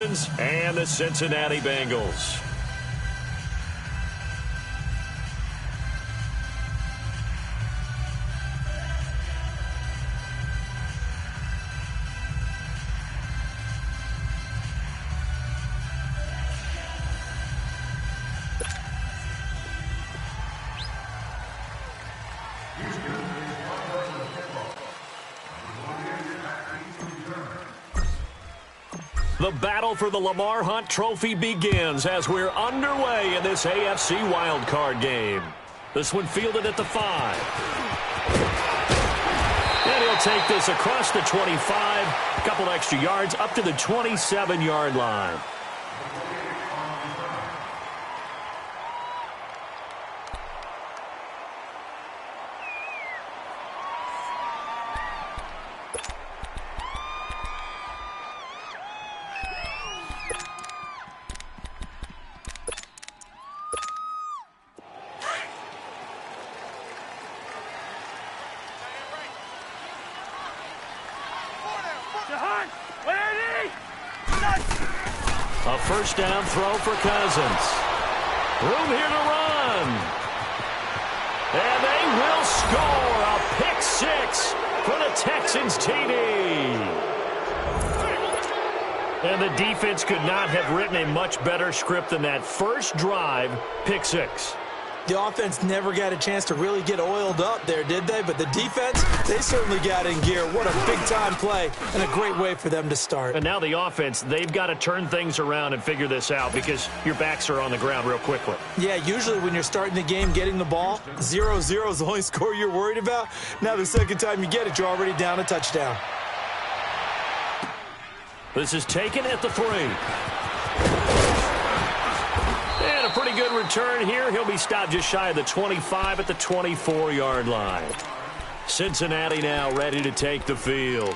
And the Cincinnati Bengals. The battle for the Lamar Hunt Trophy begins as we're underway in this AFC wildcard game. This one fielded at the 5. And he'll take this across the 25, a couple extra yards up to the 27-yard line. A first down throw for Cousins. Room here to run. And they will score a pick 6 for the Texans TD. And the defense could not have written a much better script than that first drive, pick 6. The offense never got a chance to really get oiled up there, did they? But the defense, they certainly got in gear. What a big-time play and a great way for them to start. And now the offense, they've got to turn things around and figure this out because your backs are on the ground real quickly. Yeah, usually when you're starting the game getting the ball, 0-0 is the only score you're worried about. Now the second time you get it, you're already down a touchdown. This is taken at the 3. And a pretty good return here. He'll be stopped just shy of the 25 at the 24-yard line. Cincinnati now ready to take the field.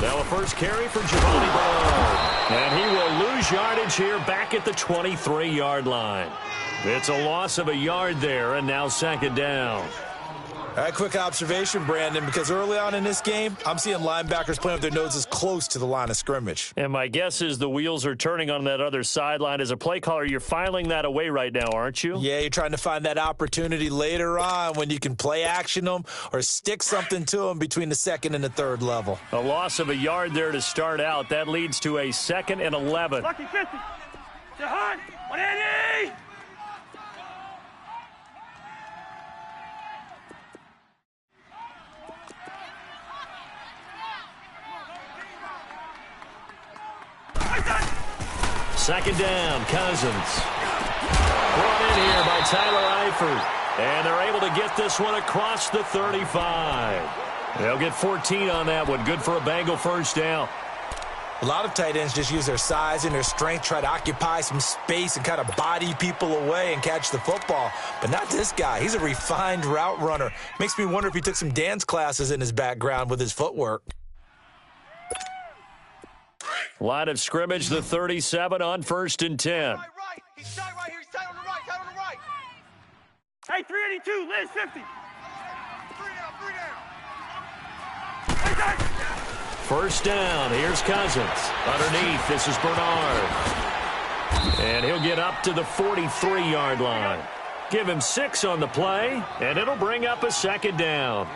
Now a first carry for Giovanni Bernard. And he will lose yardage here back at the 23-yard line. It's a loss of a yard there, and now second down. All right, quick observation, Brandon, because early on in this game, I'm seeing linebackers playing with their noses close to the line of scrimmage. And my guess is the wheels are turning on that other sideline. As a play caller, you're filing that away right now, aren't you? Yeah, you're trying to find that opportunity later on when you can play action them or stick something to them between the second and the third level. A loss of a yard there to start out. That leads to a 2nd and 11. Lucky 50. Jahan, 180. Second down, Cousins. Brought in here by Tyler Eifert. And they're able to get this one across the 35. They'll get 14 on that one. Good for a Bengal first down. A lot of tight ends just use their size and their strength, try to occupy some space and kind of body people away and catch the football. But not this guy. He's a refined route runner. Makes me wonder if he took some dance classes in his background with his footwork. Line of scrimmage, the 37 on 1st and 10. He's tight right here. He's tight on the right. Tight on the right. Hey, 382. Liz, 50. Three down. First down. Here's Cousins. Underneath, this is Bernard. And he'll get up to the 43-yard line. Give him 6 on the play, and it'll bring up a second down.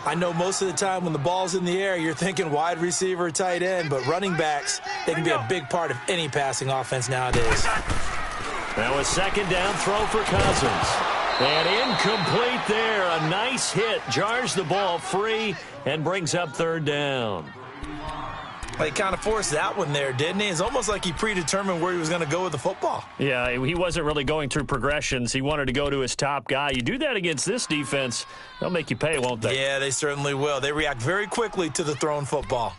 I know most of the time when the ball's in the air, you're thinking wide receiver, tight end, but running backs, they can be a big part of any passing offense nowadays. Now a second down throw for Cousins. And incomplete there. A nice hit. Jars the ball free and brings up 3rd down. He kind of forced that one there, didn't he? It's almost like he predetermined where he was going to go with the football. Yeah, he wasn't really going through progressions. He wanted to go to his top guy. You do that against this defense, they'll make you pay, won't they? Yeah, they certainly will. They react very quickly to the thrown football.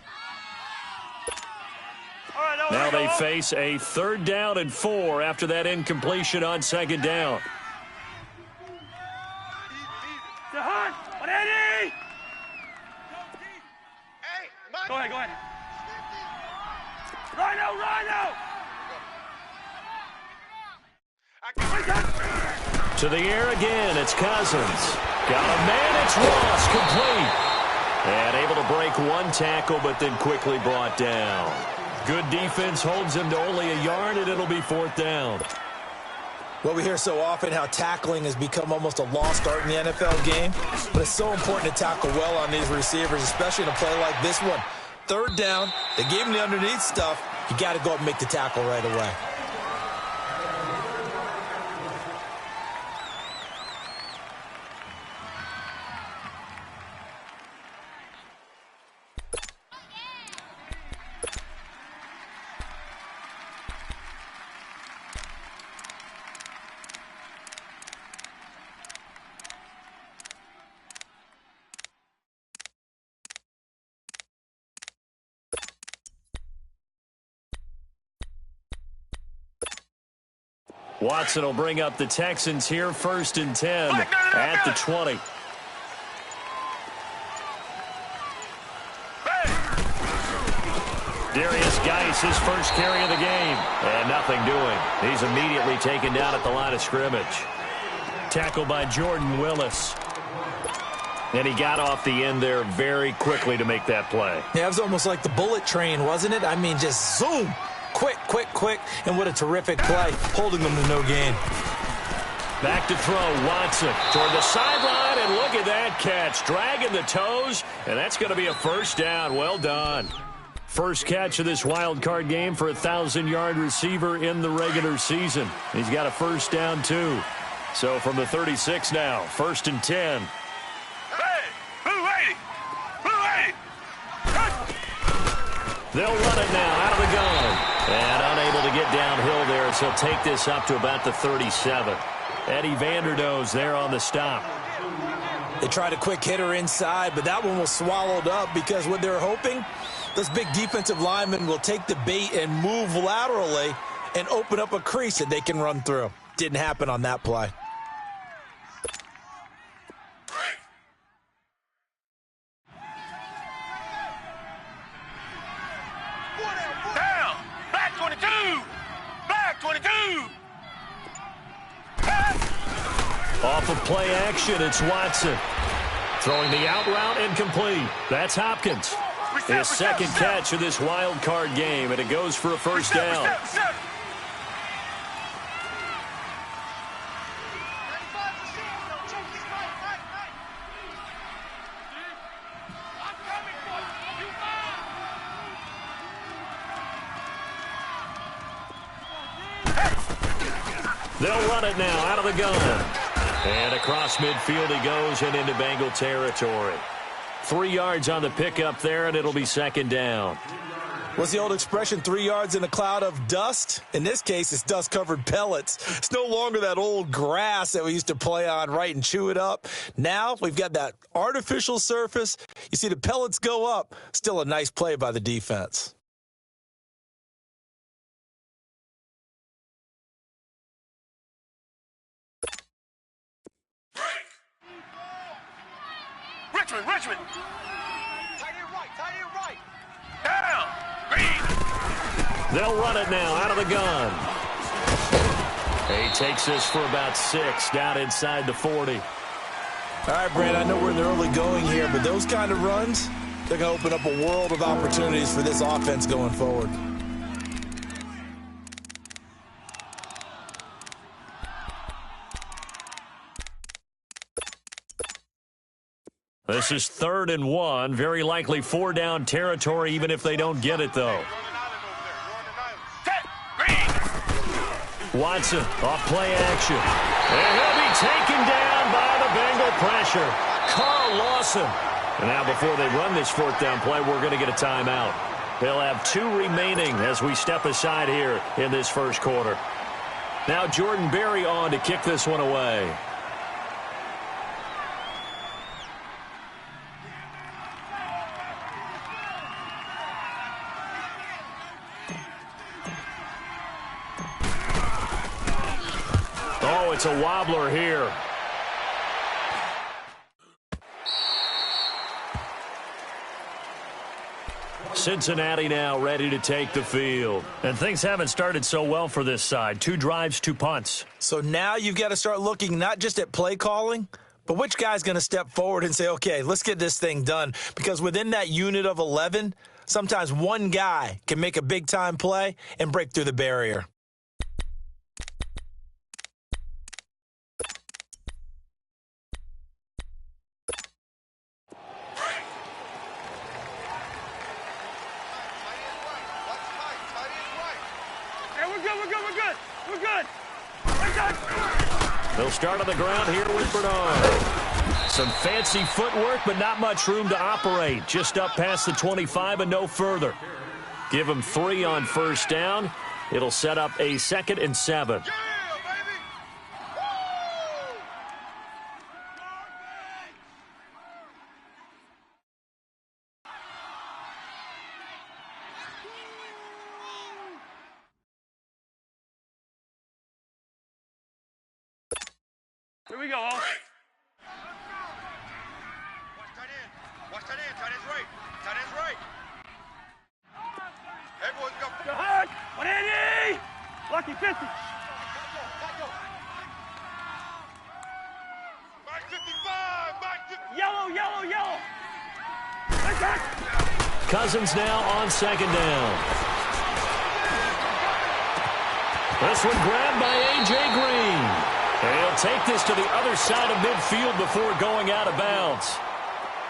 Now they face a 3rd down and 4 after that incompletion on 2nd down. Go ahead, go ahead. Rhino! To the air again, it's Cousins. Got a man, it's Ross, complete. And able to break one tackle, but then quickly brought down. Good defense holds him to only a yard, and it'll be 4th down. Well, we hear so often how tackling has become almost a lost art in the NFL game, but it's so important to tackle well on these receivers, especially in a play like this one. 3rd down, they gave him the underneath stuff. You got to go up and make the tackle right away. Watson will bring up the Texans here, 1st and 10 at the 20. Darius Geis, his first carry of the game, and nothing doing. He's immediately taken down at the line of scrimmage. Tackled by Jordan Willis. And he got off the end there very quickly to make that play. Yeah, it was almost like the bullet train, wasn't it? I mean, just zoom. Quick, and what a terrific play, holding them to no gain. Back to throw, Watson toward the sideline, and look at that catch, dragging the toes, and that's going to be a 1st down. Well done. First catch of this wild card game for a 1,000-yard receiver in the regular season. He's got a 1st down, too. So from the 36 now, 1st and 10. They'll run it now out of the gun. And unable to get downhill there as he'll take this up to about the 37. Eddie Vanderdoes there on the stop. They tried a quick hitter inside, but that one was swallowed up because what they're hoping, those big defensive linemen will take the bait and move laterally and open up a crease that they can run through. Didn't happen on that play. Off of play action, it's Watson. Throwing the out route incomplete. That's Hopkins. His 2nd catch of this wild card game, and it goes for a 1st down. They'll run it now out of the gun. And across midfield he goes and into Bengal territory. 3 yards on the pickup there, and it'll be 2nd down. What's the old expression, 3 yards in a cloud of dust? In this case, it's dust-covered pellets. It's no longer that old grass that we used to play on, right, and chew it up. Now we've got that artificial surface. You see the pellets go up. Still a nice play by the defense. Richmond. Tight end right. Down. Green. They'll run it now out of the gun. He takes this for about 6 down inside the 40. All right, Brent, I know we're in the early going here, but those kind of runs, they're going to open up a world of opportunities for this offense going forward. This is 3rd and 1. Very likely 4-down territory, even if they don't get it, though. Watson off play action. And he'll be taken down by the Bengal pressure. Carl Lawson. And now before they run this 4th down play, we're going to get a timeout. They'll have 2 remaining as we step aside here in this first quarter. Now Jordan Berry on to kick this one away. Oh, it's a wobbler here. Cincinnati now ready to take the field. And things haven't started so well for this side. 2 drives, 2 punts. So now you've got to start looking not just at play calling, but which guy's going to step forward and say, okay, let's get this thing done. Because within that unit of 11, sometimes one guy can make a big-time play and break through the barrier. We're good. They'll start on the ground here with Bernard. Some fancy footwork, but not much room to operate. Just up past the 25 and no further. Give him 3 on first down. It'll set up a 2nd and 7. Here we go, all. Watch tight end. Watch tight end. Tight end's right. Tight end's right. Everyone's got... Go hard. 180. Lucky 50. Back go. Back 55. Back 50. Yellow. Cousins now on 2nd down. This one grabbed by A.J. Green. And he'll take this to the other side of midfield before going out of bounds.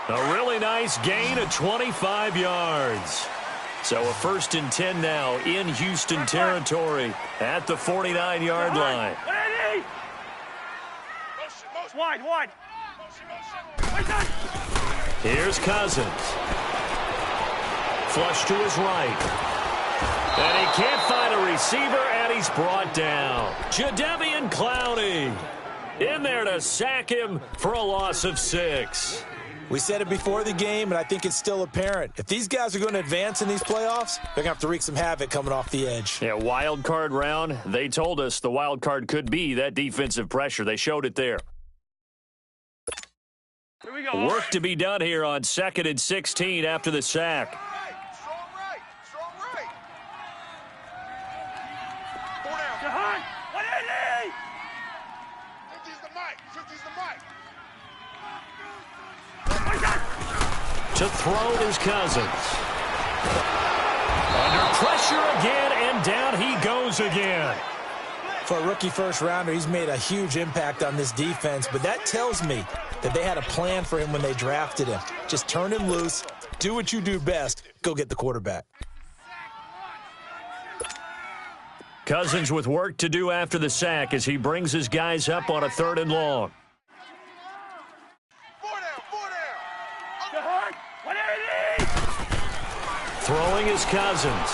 A really nice gain of 25 yards. So a 1st and 10 now in Houston territory at the 49-yard line. Wide. Here's Cousins. Flush to his right. And he can't find a receiver, and he's brought down. Jadeveon Clowney in there to sack him for a loss of 6. We said it before the game, and I think it's still apparent. If these guys are going to advance in these playoffs, they're going to have to wreak some havoc coming off the edge. Yeah, wild card round. They told us the wild card could be that defensive pressure. They showed it there. Here we go. Work to be done here on 2nd and 16 after the sack. Strong right. 4 down. Go hard. 180. 50's the mic. 50's the mic. To throw is Cousins. Under pressure again, and down he goes again. For a rookie first-rounder, he's made a huge impact on this defense, but that tells me that they had a plan for him when they drafted him. Just turn him loose, do what you do best, go get the quarterback. Cousins with work to do after the sack as he brings his guys up on a 3rd and long. 4 down. Go hard. 180. Throwing is Cousins.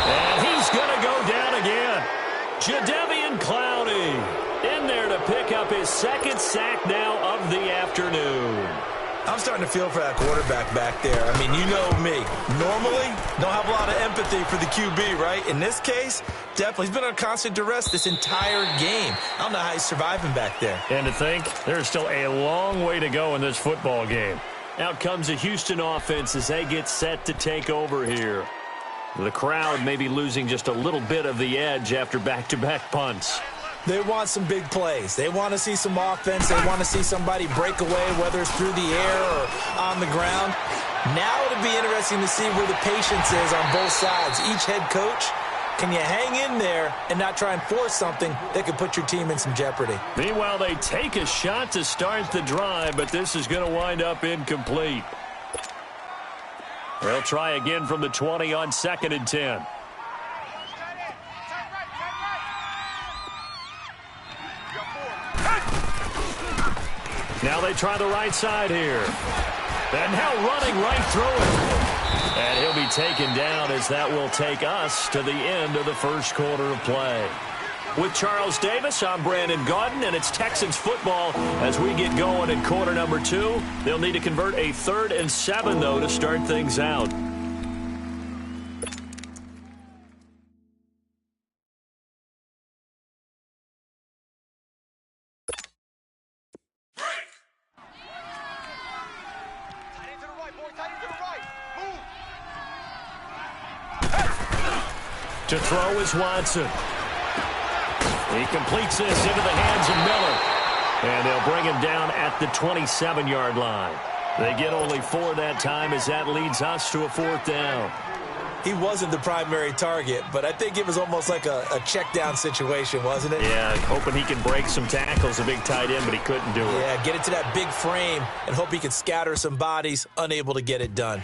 And he's going to go down again. Jadeveon Clowney in there to pick up his 2nd sack now of the afternoon. I'm starting to feel for that quarterback back there. I mean, you know me. Normally, don't have a lot of empathy for the QB, right? In this case, definitely. He's been on constant duress this entire game. I don't know how he's surviving back there. And to think, there's still a long way to go in this football game. Out comes the Houston offense as they get set to take over here. The crowd may be losing just a little bit of the edge after back-to-back punts. They want some big plays. They want to see some offense. They want to see somebody break away, whether it's through the air or on the ground. Now it'll be interesting to see where the patience is on both sides. Each head coach, can you hang in there and not try and force something that could put your team in some jeopardy? Meanwhile, they take a shot to start the drive, but this is going to wind up incomplete. They'll try again from the 20 on 2nd and 10. Now they try the right side here. And now running right through it. And he'll be taken down as that will take us to the end of the first quarter of play. With Charles Davis, I'm Brandon Gaudin, and it's Texans football as we get going in quarter number 2. They'll need to convert a 3rd and 7, though, to start things out. To throw is Watson. He completes this into the hands of Miller. And they'll bring him down at the 27-yard line. They get only 4 that time as that leads us to a 4th down. He wasn't the primary target, but I think it was almost like a check down situation, wasn't it? Yeah, hoping he can break some tackles, a big tight end, but he couldn't do it. Yeah, get it to that big frame and hope he can scatter some bodies, unable to get it done.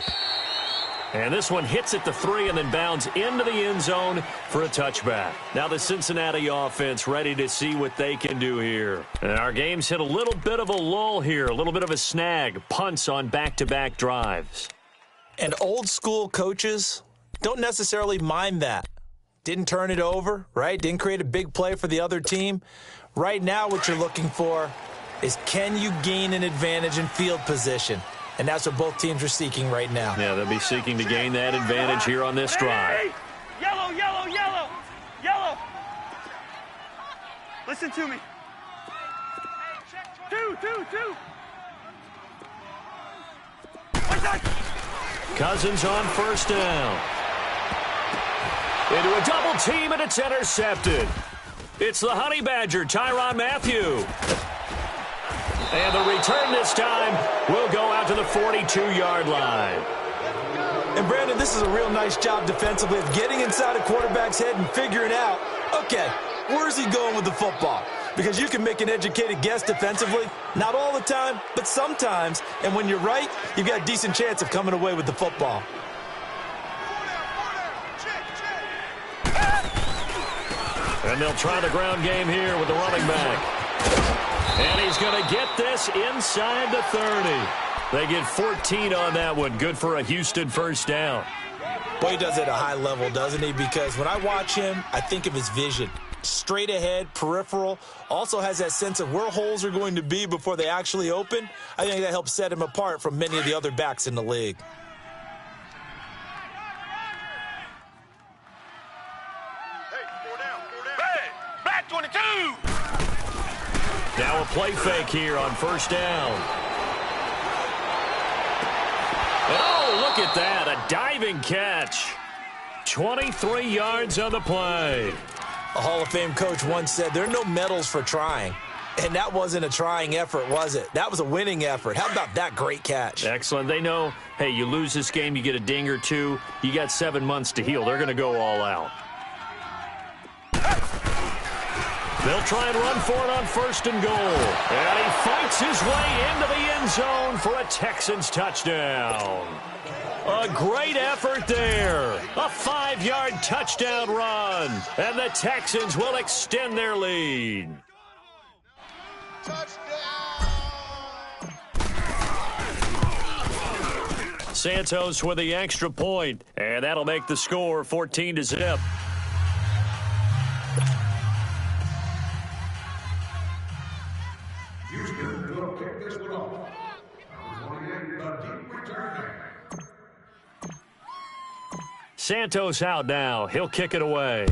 And this one hits at the 3 and then bounds into the end zone for a touchback. Now the Cincinnati offense ready to see what they can do here. And our game's hit a little bit of a lull here, a little bit of a snag, punts on back-to-back drives. And old school coaches don't necessarily mind that. Didn't turn it over, right? Didn't create a big play for the other team. Right now what you're looking for is, can you gain an advantage in field position? And that's what both teams are seeking right now. Yeah, they'll be seeking to gain that advantage here on this drive. Yellow, yellow, yellow, yellow. Listen to me. Two. Cousins on first down. Into a double team, and it's intercepted. It's the Honey Badger, Tyrann Mathieu. And the return this time will go out to the 42-yard line. And, Brandon, this is a real nice job defensively of getting inside a quarterback's head and figuring out, okay, where's he going with the football? Because you can make an educated guess defensively, not all the time, but sometimes. And when you're right, you've got a decent chance of coming away with the football. And they'll try the ground game here with the running back. And he's going to get this inside the 30. They get 14 on that one. Good for a Houston first down. Boy, he does it at a high level, doesn't he? Because when I watch him, I think of his vision. Straight ahead, peripheral. Also has that sense of where holes are going to be before they actually open. I think that helps set him apart from many of the other backs in the league. Black 22. Now a play fake here on first down. And oh, look at that. A diving catch. 23 yards on the play. A Hall of Fame coach once said there are no medals for trying. And that wasn't a trying effort, was it? That was a winning effort. How about that great catch? Excellent. They know, hey, you lose this game, you get a ding or two. You got 7 months to heal. They're going to go all out. They'll try and run for it on first and goal. And he fights his way into the end zone for a Texans touchdown. A great effort there. A 5-yard touchdown run. And the Texans will extend their lead. Santos with the extra point. And that'll make the score 14-0. Houston will kick this one off. Number 28, the deep return man. Santos out now. He'll kick it away.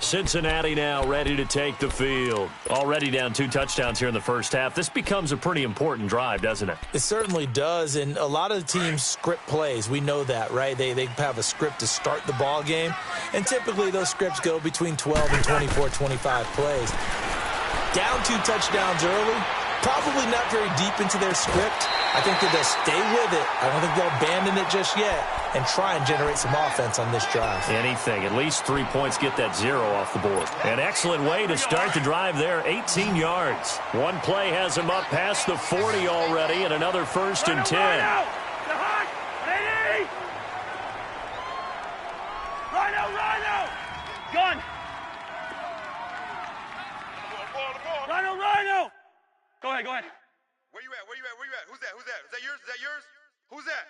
Cincinnati now ready to take the field. Already down 2 touchdowns here in the first half. This becomes a pretty important drive, doesn't it? It certainly does, and a lot of the teams script plays. We know that, right? They have a script to start the ball game, and typically those scripts go between 12 and 24, 25 plays. Down 2 touchdowns early, probably not very deep into their script. I think that they'll stay with it. I don't think they'll abandon it just yet and try and generate some offense on this drive. Anything. At least 3 points, get that 0 off the board. An excellent way to start the drive there. 18 yards. One play has him up past the 40 already, and another first and 10. Rhino! Gun! Rhino! Go ahead. Where you at? Who's that? Is that yours? Who's that?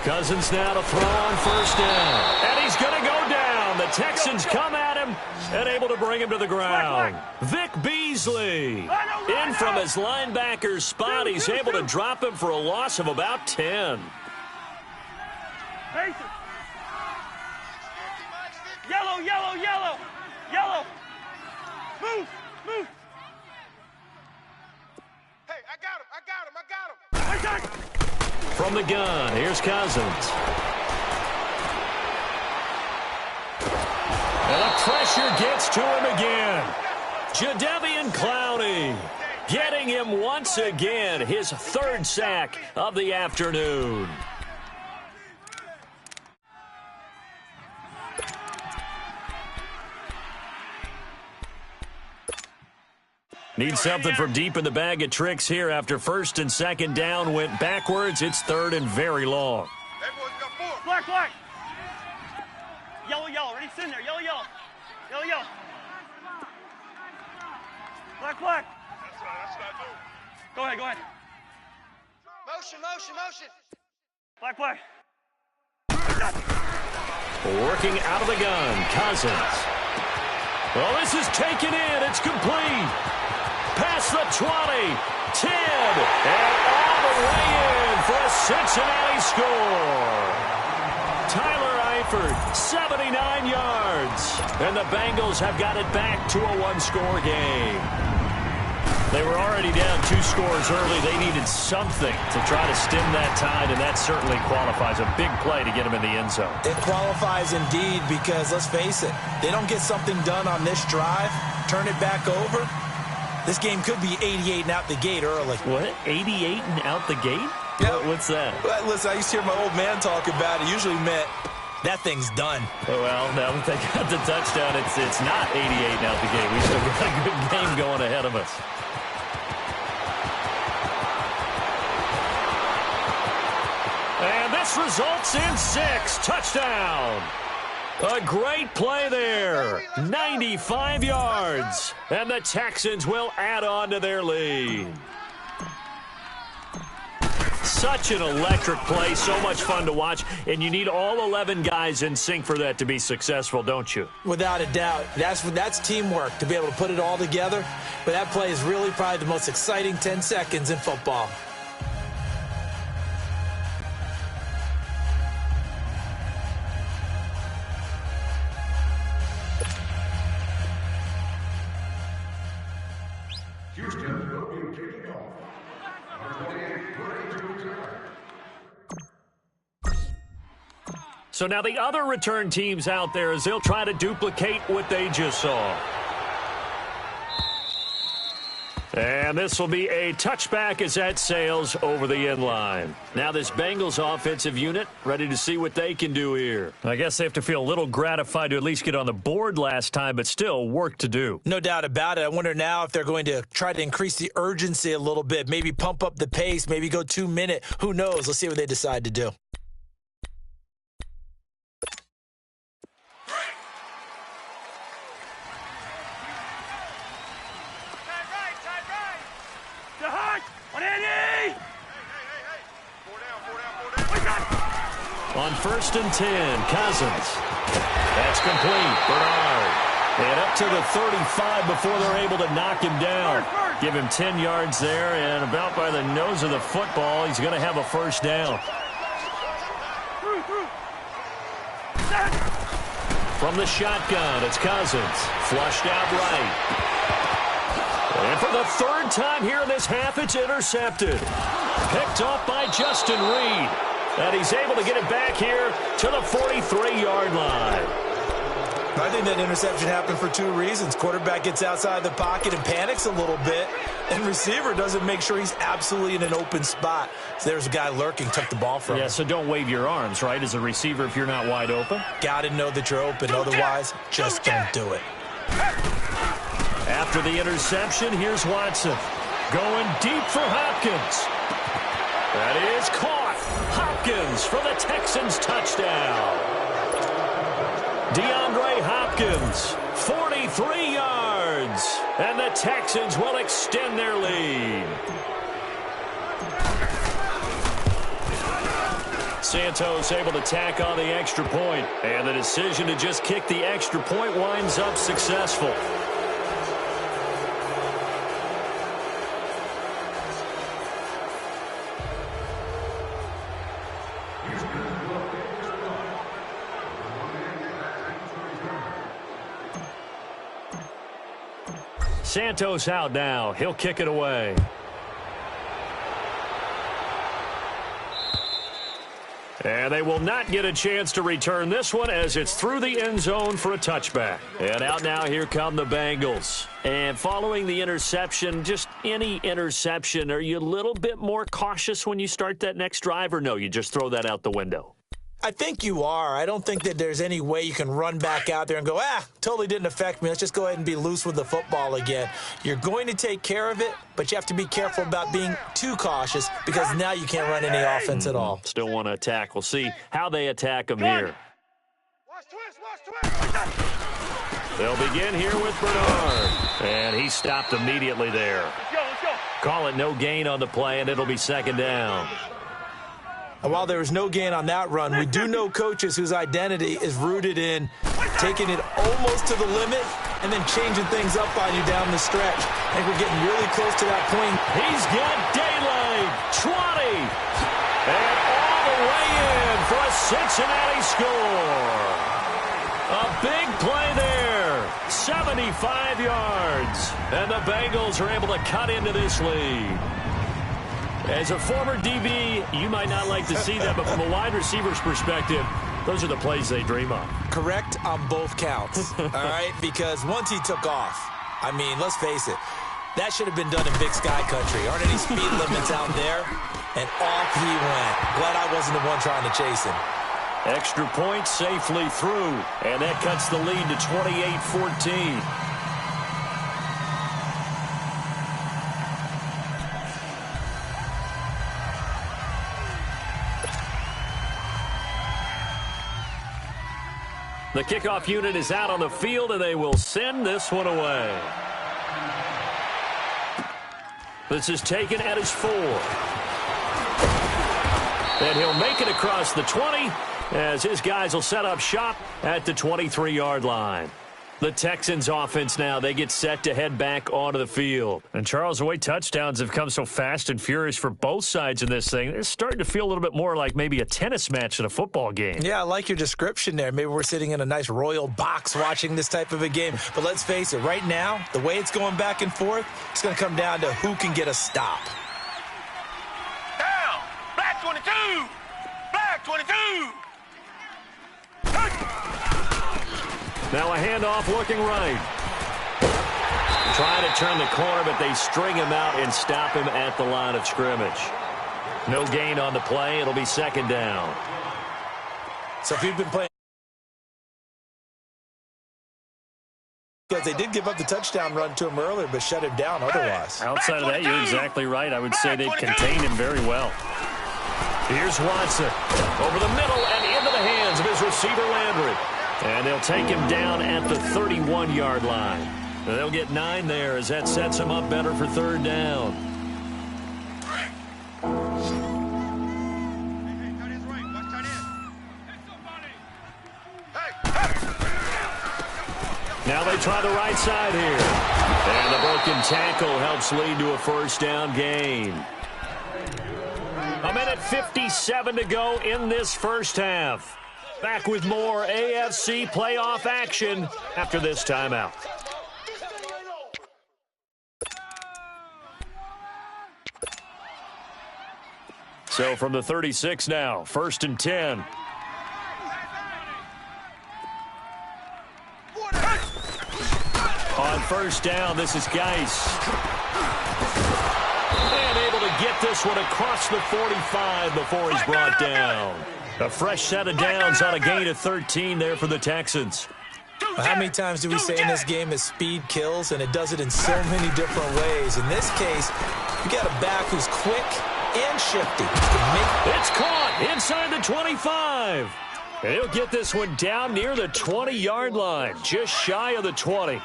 Cousins now to throw on first down. And he's going to go down. The Texans come at him and able to bring him to the ground. Vic Beasley in from his linebacker's spot. He's able to drop him for a loss of about 10. Yellow. Move. From the gun, here's Cousins. And the pressure gets to him again. Jadeveon Clowney getting him once again, his third sack of the afternoon. Need something from deep in the bag of tricks here after first and second down went backwards. It's third and very long. Everyone's got four. Black, black. Yellow, yellow. Ready, sit in there. Yellow, yellow. Yellow, yellow. Black, black. That's what I do. Go ahead, go ahead. Motion, motion, motion. Black, black. Working out of the gun, Cousins. Well, this is taken in. It's complete. Past the 20, 10, and all the way in for a Cincinnati score. Tyler Eifert, 79 yards. And the Bengals have got it back to a one-score game. They were already down 2 scores early. They needed something to try to stem that tide, and that certainly qualifies. A big play to get them in the end zone. It qualifies indeed because, let's face it, they don't get something done on this drive, turn it back over. This game could be 88 and out the gate early. What? 88 and out the gate? Yeah. What's that? Well, listen, I used to hear my old man talk about it. Usually meant that thing's done. Well, now that they got the touchdown, it's not 88 and out the gate. We still got a good game going ahead of us. And this results in 6. Touchdown. A great play there. 95 yards. And the Texans will add on to their lead. Such an electric play. So much fun to watch. And you need all 11 guys in sync for that to be successful, don't you? Without a doubt. That's teamwork, to be able to put it all together. But that play is really probably the most exciting 10 seconds in football. Houston will be kicking off. Number 28, ready to return. So now the other return teams out there, as they'll try to duplicate what they just saw. And this will be a touchback as that sails over the end line. Now this Bengals offensive unit ready to see what they can do here. I guess they have to feel a little gratified to at least get on the board last time, but still work to do. No doubt about it. I wonder now if they're going to try to increase the urgency a little bit, maybe pump up the pace, maybe go 2-minute. Who knows? Let's see what they decide to do. On first and 10, Cousins. That's complete. Bernard. And up to the 35 before they're able to knock him down. Give him 10 yards there, and about by the nose of the football, he's going to have a first down. From the shotgun, it's Cousins. Flushed out right. And for the third time here in this half, it's intercepted. Picked off by Justin Reed. And he's able to get it back here to the 43-yard line. I think that interception happened for 2 reasons. Quarterback gets outside the pocket and panics a little bit, and receiver doesn't make sure he's absolutely in an open spot. So there's a guy lurking, took the ball from him. Yeah, so don't wave your arms, right, as a receiver if you're not wide open? Got to know that you're open. Otherwise, just don't do it. After the interception, here's Watson. Going deep for Hopkins. That is caught. Hopkins for the Texans touchdown. DeAndre Hopkins, 43 yards. And the Texans will extend their lead. Santos able to tack on the extra point. And the decision to just kick the extra point winds up successful. Santos out now. He'll kick it away. And they will not get a chance to return this one as it's through the end zone for a touchback. And out now, here come the Bengals. And following the interception, just any interception, are you a little bit more cautious when you start that next drive, or no, you just throw that out the window? I think you are. I don't think that there's any way you can run back out there and go, totally didn't affect me. Let's just go ahead and be loose with the football again. You're going to take care of it, but you have to be careful about being too cautious because now you can't run any offense at all. Still want to attack. We'll see how they attack them here. Watch twist. They'll begin here with Bernard. And he stopped immediately there. Let's go. Call it no gain on the play, and it'll be second down. And while there was no gain on that run, we do know coaches whose identity is rooted in taking it almost to the limit and then changing things up on you down the stretch. I think we're getting really close to that point. He's got daylight. 20. And all the way in for a Cincinnati score. A big play there. 75 yards. And the Bengals are able to cut into this lead. As a former DB, you might not like to see that, but from a wide receiver's perspective, those are the plays they dream of. Correct on both counts, all right? Because once he took off, I mean, let's face it, that should have been done in Big Sky Country. Aren't any speed limits out there? And off he went. Glad I wasn't the one trying to chase him. Extra point safely through, and that cuts the lead to 28-14. The kickoff unit is out on the field, and they will send this one away. This is taken at his 4. And he'll make it across the 20 as his guys will set up shop at the 23-yard line. The Texans offense now, they get set to head back onto the field. And Charles, the way touchdowns have come so fast and furious for both sides in this thing, it's starting to feel a little bit more like maybe a tennis match than a football game. Yeah, I like your description there. Maybe we're sitting in a nice royal box watching this type of a game. But let's face it, right now, the way it's going back and forth, it's going to come down to who can get a stop. Down. Black 22. Black 22. Now a handoff looking right. Trying to turn the corner, but they string him out and stop him at the line of scrimmage. No gain on the play. It'll be second down. So if you've been playing, because they did give up the touchdown run to him earlier, but shut him down otherwise. Outside of that, you're exactly right. I would say they've contained him very well. Here's Watson. Over the middle and into the hands of his receiver, Landry. And they'll take him down at the 31-yard line. And they'll get 9 there as that sets him up better for third down. Now they try the right side here. And the broken tackle helps lead to a first down gain. A minute 57 to go in this first half. Back with more AFC playoff action after this timeout. So from the 36 now, 1st and 10. On first down, this is Geis. And able to get this one across the 45 before he's brought down. A fresh set of downs on a gain of 13 there for the Texans. How many times do we say in this game that speed kills, and it does it in so many different ways? In this case, you got a back who's quick and shifty. It's caught inside the 25. And he'll get this one down near the 20-yard line, just shy of the 20.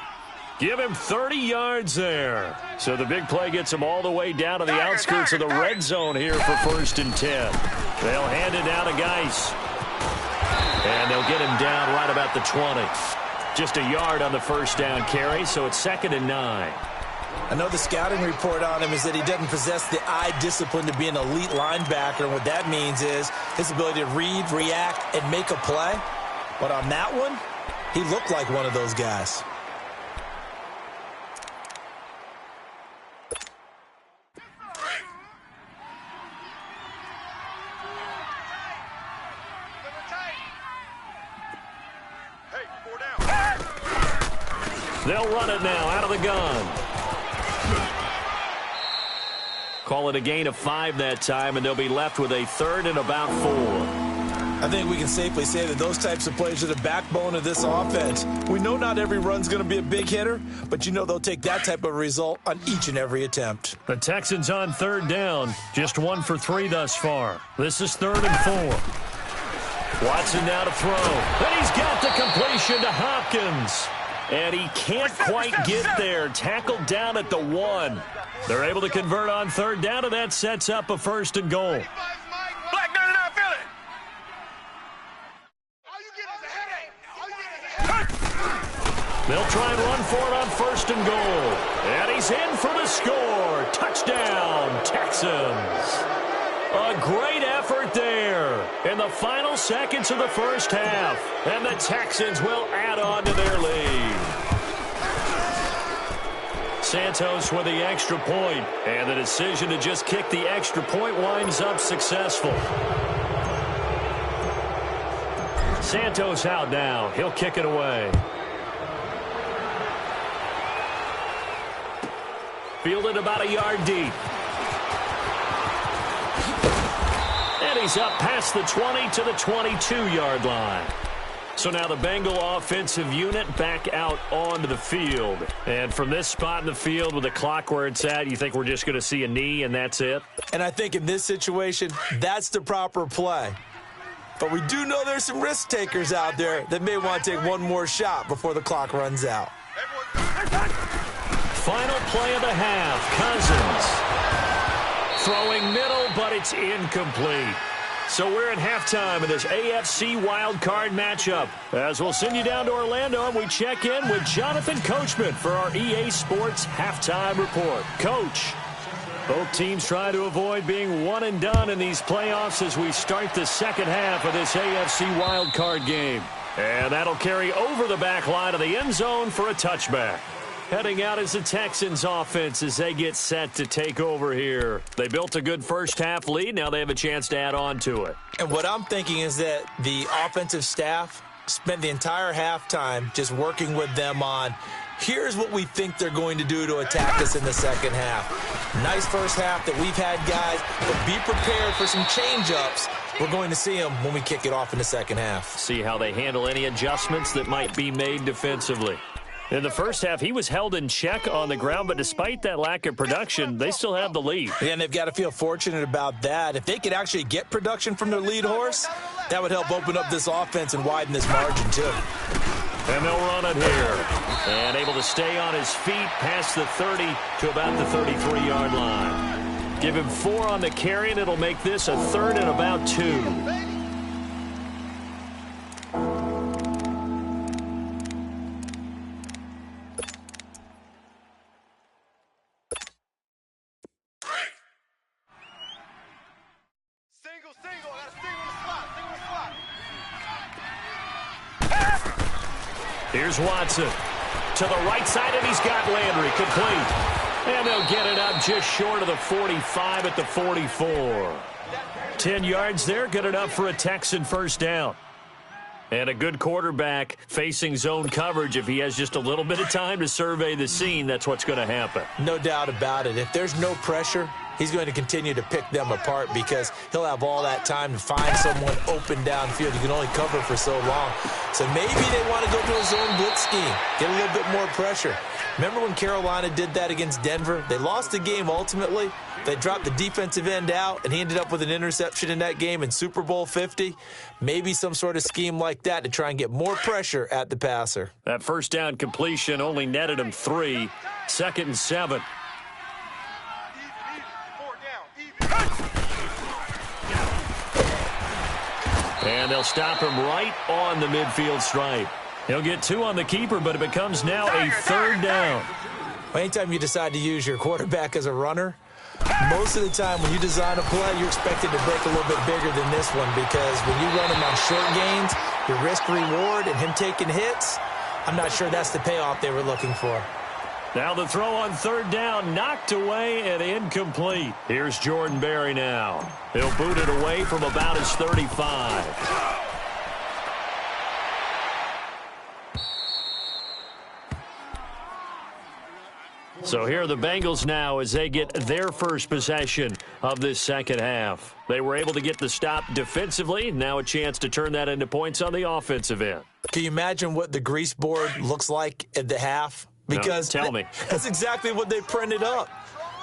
Give him 30 yards there. So the big play gets him all the way down to the outskirts of the red zone here for 1st and 10. They'll hand it down to Geis. And they'll get him down right about the 20. Just a yard on the first down carry, so it's 2nd and 9. I know the scouting report on him is that he doesn't possess the eye discipline to be an elite linebacker, and what that means is his ability to read, react, and make a play. But on that one, he looked like one of those guys. They'll run it now out of the gun. Call it a gain of 5 that time, and they'll be left with a third and about 4. I think we can safely say that those types of plays are the backbone of this offense. We know not every run's going to be a big hitter, but you know they'll take that type of result on each and every attempt. The Texans on third down, just 1 for 3 thus far. This is 3rd and 4. Watson now to throw, and he's got the completion to Hopkins. And he can't quite get there. Tackled down at the 1. They're able to convert on third down, and that sets up a 1st and goal. Black 99, feel it. They'll try and run for it on 1st and goal. And he's in for the score. Touchdown, Texans. A great effort there in the final seconds of the first half. And the Texans will add on to their lead. Santos with the extra point. And the decision to just kick the extra point winds up successful. Santos out now. He'll kick it away. Fielded about a yard deep. And he's up past the 20 to the 22-yard line. So now the Bengal offensive unit back out onto the field. And from this spot in the field with the clock where it's at, you think we're just going to see a knee and that's it? And I think in this situation, that's the proper play. But we do know there's some risk takers out there that may want to take one more shot before the clock runs out. Final play of the half, Cousins. Throwing middle, but it's incomplete. So we're at halftime of this AFC wildcard matchup. As we'll send you down to Orlando, and we check in with Jonathan Coachman for our EA Sports Halftime Report. Coach, both teams try to avoid being one and done in these playoffs as we start the second half of this AFC wildcard game. And that'll carry over the back line of the end zone for a touchback. Heading out is the Texans offense as they get set to take over here. They built a good first half lead. Now they have a chance to add on to it. And what I'm thinking is that the offensive staff spent the entire halftime just working with them on, here's what we think they're going to do to attack us in the second half. Nice first half that we've had, guys, but be prepared for some change-ups. We're going to see them when we kick it off in the second half. See how they handle any adjustments that might be made defensively. In the first half, he was held in check on the ground, but despite that lack of production, they still have the lead. Yeah, and they've got to feel fortunate about that. If they could actually get production from their lead horse, that would help open up this offense and widen this margin, too. And they'll run it here. And able to stay on his feet past the 30 to about the 33-yard line. Give him 4 on the carry, and it'll make this a 3rd and about 2. Here's Watson to the right side, and he's got Landry complete. And they'll get it up just short of the 45 at the 44. 10 yards there, good enough for a Texan first down. And a good quarterback facing zone coverage. If he has just a little bit of time to survey the scene, that's what's going to happen. No doubt about it. If there's no pressure, he's going to continue to pick them apart because he'll have all that time to find someone open downfield. You can only cover for so long. So maybe they want to go to a zone blitz scheme, get a little bit more pressure. Remember when Carolina did that against Denver? They lost the game ultimately. They dropped the defensive end out, and he ended up with an interception in that game in Super Bowl 50. Maybe some sort of scheme like that to try and get more pressure at the passer. That first down completion only netted him 3. 2nd and 7. And they'll stop him right on the midfield stripe. He'll get 2 on the keeper, but it becomes now a 3rd down. Anytime you decide to use your quarterback as a runner, most of the time when you design a play, you're expected to break a little bit bigger than this one because when you run him on short gains, your risk-reward and him taking hits, I'm not sure that's the payoff they were looking for. Now the throw on 3rd down, knocked away and incomplete. Here's Jordan Berry now. He'll boot it away from about his 35. So here are the Bengals now as they get their first possession of this second half. They were able to get the stop defensively. Now a chance to turn that into points on the offensive end. Can you imagine what the grease board looks like at the half? Because no, tell me. That's exactly what they printed up.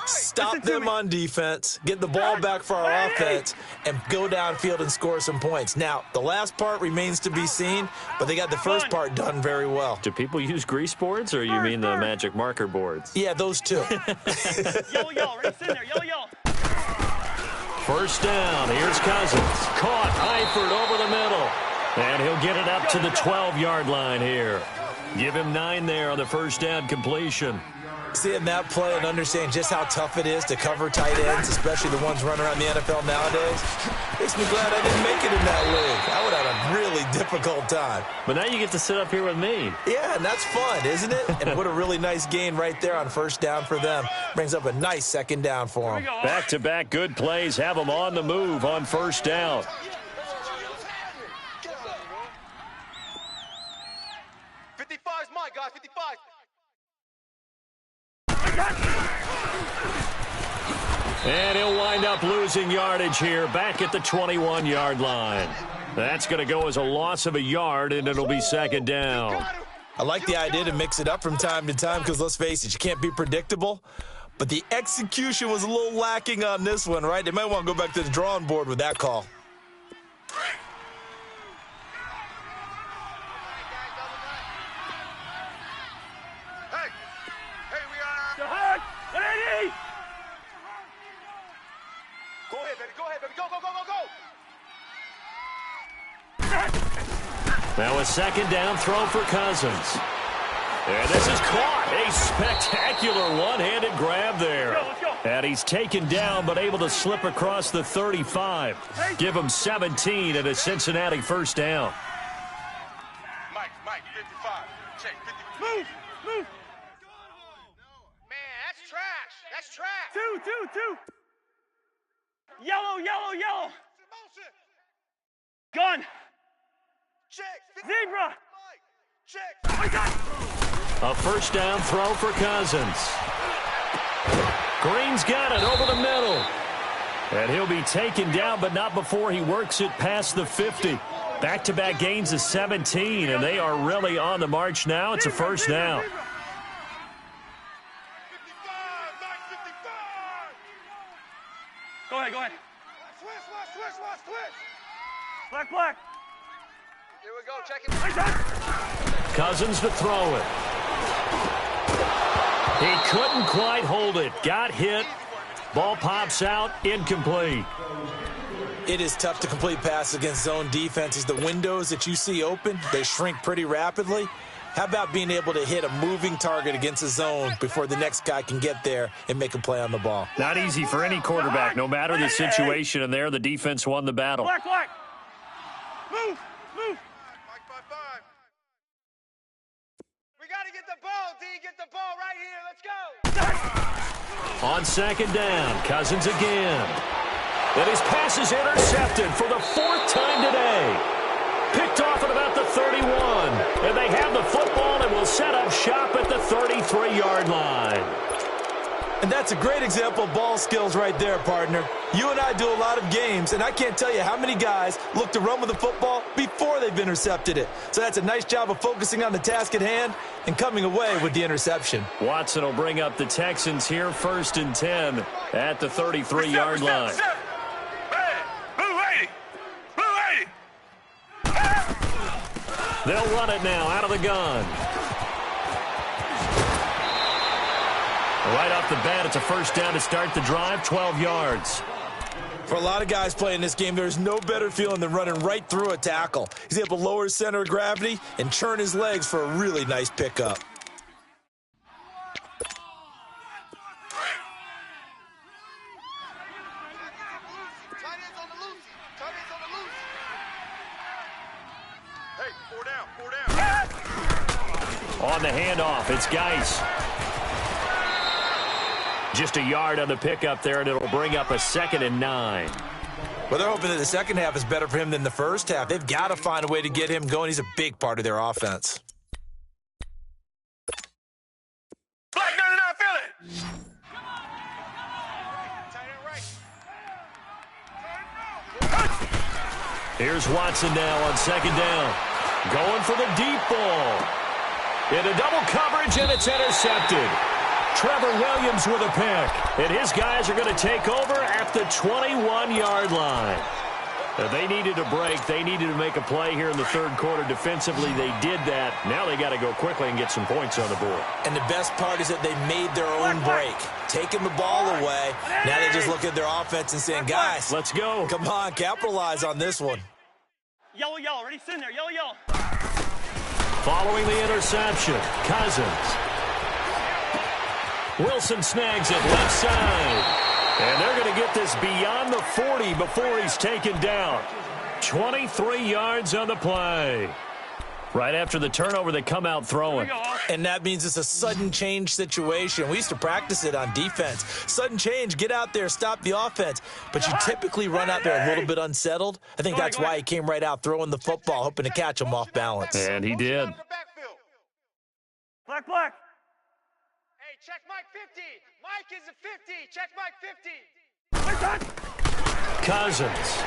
Stop them on defense, get the ball back for our offense, and go downfield and score some points. Now, the last part remains to be seen, but they got the first part done very well. Do people use grease boards, or you mean the magic marker boards? Yeah, those two. Yellow, yellow, race in there, yellow, yellow. First down, here's Cousins. Caught, Eifert over the middle. And he'll get it up to the 12-yard line here. Give him 9 there on the first down completion. Seeing that play and understanding just how tough it is to cover tight ends, especially the ones running around the NFL nowadays, makes me glad I didn't make it in that league. I would have had a really difficult time. But now you get to sit up here with me. Yeah, and that's fun, isn't it? And what a really nice gain right there on first down for them. Brings up a nice second down for them. Back-to-back good plays have them on the move on first down. 55's mine, guys, 55. And he'll wind up losing yardage here back at the 21-yard line. That's going to go as a loss of a yard, and it'll be second down. I like the idea to mix it up from time to time because, let's face it, you can't be predictable. But the execution was a little lacking on this one, right? They might want to go back to the drawing board with that call. Go ahead, baby, go, go, go, go, go! Now a second down throw for Cousins. And this is caught. A spectacular one-handed grab there. Let's go. And he's taken down but able to slip across the 35. Give him 17 and a Cincinnati first down. Mike, 55. Check, 55. Move. Man, that's trash. That's trash. Two. Yellow. Motion. Gun. Check. Zebra. Mike, check. A first down throw for Cousins. Green's got it over the middle. And he'll be taken down, but not before he works it past the 50. Back-to-back gains of 17, and they are really on the march now. It's a first down. 55, Mike, 55. Go ahead. Switch. Black. Here we go, check it. Cousins to throw it. He couldn't quite hold it. Got hit. Ball pops out. Incomplete. It is tough to complete passes against zone defenses. The windows that you see open, they shrink pretty rapidly. How about being able to hit a moving target against a zone before the next guy can get there and make a play on the ball? Not easy for any quarterback, no matter the situation. And there, the defense won the battle. Black. Move. Mike, 5. We got to get the ball, D. Get the ball right here. Let's go. On second down, Cousins again. And his pass is intercepted for the 4th time today. Picked off at about the 31. And they have the football and will set up shop at the 33-yard line. And that's a great example of ball skills right there, partner. You and I do a lot of games, and I can't tell you how many guys look to run with the football before they've intercepted it. So that's a nice job of focusing on the task at hand and coming away with the interception. Watson will bring up the Texans here, 1st and 10 at the 33-yard line. They'll run it now out of the gun. Right off the bat, it's a first down to start the drive, 12 yards. For a lot of guys playing this game, there's no better feeling than running right through a tackle. He's able to lower his center of gravity and churn his legs for a really nice pickup. Hey, 4 down. On the handoff, it's Geis. Just a yard on the pickup there, and it'll bring up a 2nd and 9. Well, they're hoping that the second half is better for him than the first half. They've got to find a way to get him going. He's a big part of their offense. Black 99, feel it. Here's Watson now on second down. Going for the deep ball. Into double coverage, and it's intercepted. Trevor Williams with a pick. And his guys are going to take over at the 21-yard line. They needed a break. They needed to make a play here in the third quarter. Defensively, they did that. Now they got to go quickly and get some points on the board. And the best part is that they made their own break, taking the ball away. Now they just look at their offense and saying, guys, let's go. Come on, capitalize on this one. Yellow, yellow. Ready, sitting there. Yellow, yellow. Following the interception, Cousins. Wilson snags it left side. And they're going to get this beyond the 40 before he's taken down. 23 yards on the play. Right after the turnover, they come out throwing. And that means it's a sudden change situation. We used to practice it on defense. Sudden change, get out there, stop the offense. But you typically run out there a little bit unsettled. I think that's why he came right out throwing the football, hoping to catch him off balance. And he did. Black, black. Hey, check Mike 50. Mike is a 50. Check Mike 50. Cousins.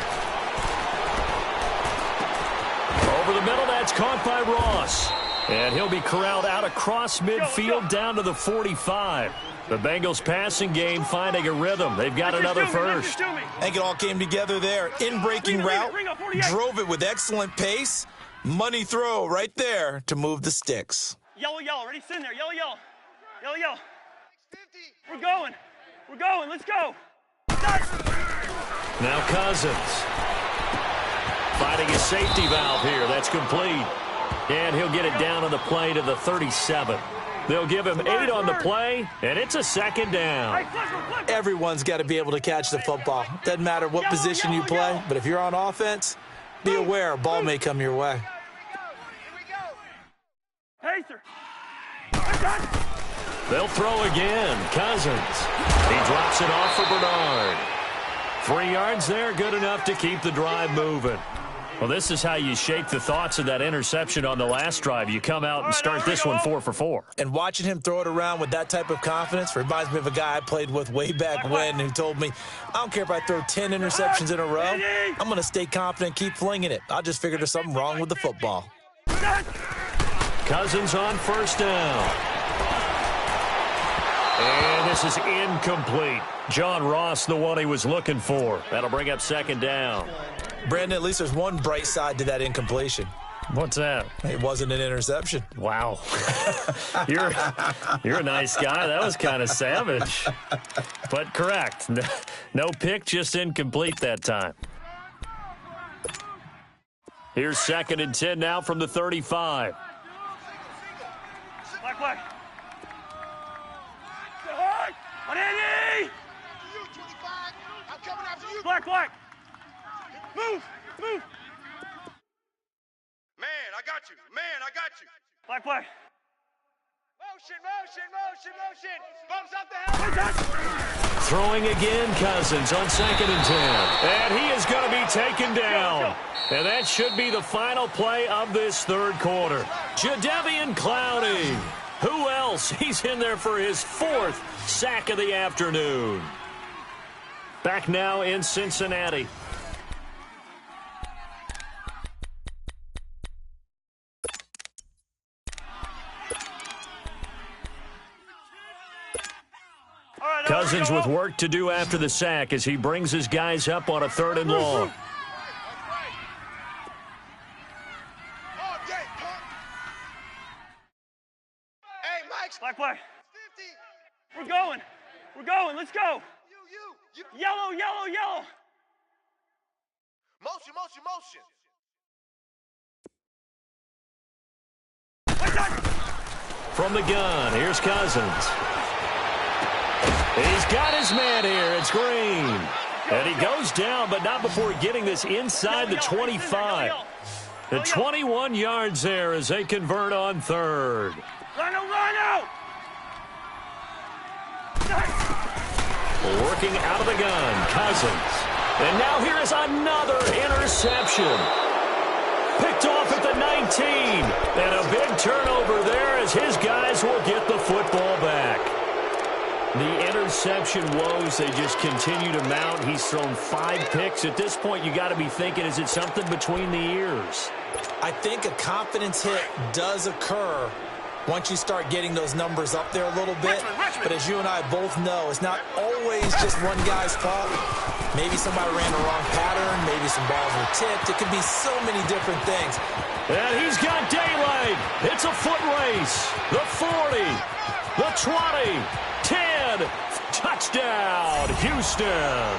Over the middle, that's caught by Ross. And he'll be corralled out across midfield down to the 45. The Bengals passing game finding a rhythm. They've got another first. I think it all came together there. In-breaking route, drove it with excellent pace. Money throw right there to move the sticks. Yellow, yellow. Ready, sitting there. Yellow, yellow. Yellow, yellow. We're going. We're going. Let's go. Now Cousins. Finding a safety valve here. That's complete. And he'll get it down on the play to the 37. They'll give him 8 on the play, and it's a second down. Everyone's got to be able to catch the football. Doesn't matter what position you play, but if you're on offense, be aware a ball may come your way. Pacer. They'll throw again. Cousins. He drops it off for Bernard. 3 yards there, good enough to keep the drive moving. Well, this is how you shake the thoughts of that interception on the last drive. You come out and start this one 4 for 4. And watching him throw it around with that type of confidence reminds me of a guy I played with way back when who told me, I don't care if I throw 10 interceptions in a row. I'm going to stay confident, keep flinging it. I just figured there's something wrong with the football. Cousins on first down. And this is incomplete. John Ross, the one he was looking for. That'll bring up second down. Brandon, at least there's one bright side to that incompletion. What's that? It wasn't an interception. Wow. You're a nice guy. That was kind of savage. But correct. No pick, just incomplete that time. Here's 2nd and 10 now from the 35. Black, black. On Andy! Black, black. Move, move. Man, I got you. Man, I got you. Black, black. Motion, motion, motion, motion. Bumps up the helmet. Throwing again, Cousins on 2nd and 10. And he is going to be taken down. And that should be the final play of this third quarter. Jadeveon Clowney. Who else? He's in there for his 4th sack of the afternoon. Back now in Cincinnati. Cousins with work to do after the sack as he brings his guys up on a 3rd and long. Hey, Mike. Black, black. We're going. We're going. Let's go. You. Yellow, yellow, yellow. Motion, motion, motion. From the gun, here's Cousins. He's got his man here. It's Green. And he goes down, but not before getting this inside the 25. The 21 yards there as they convert on 3rd. Rhino! Working out of the gun, Cousins. And now here is another interception. Picked off at the 19. And a big turnover there as his guys will get the football back. The interception woes, they just continue to mount. He's thrown 5 picks. At this point, you got to be thinking, is it something between the ears? I think a confidence hit does occur once you start getting those numbers up there a little bit. But as you and I both know, it's not always just one guy's fault. Maybe somebody ran the wrong pattern. Maybe some balls were tipped. It could be so many different things. And he's got daylight. It's a foot race. The 40, the 20, 10. Touchdown, Houston.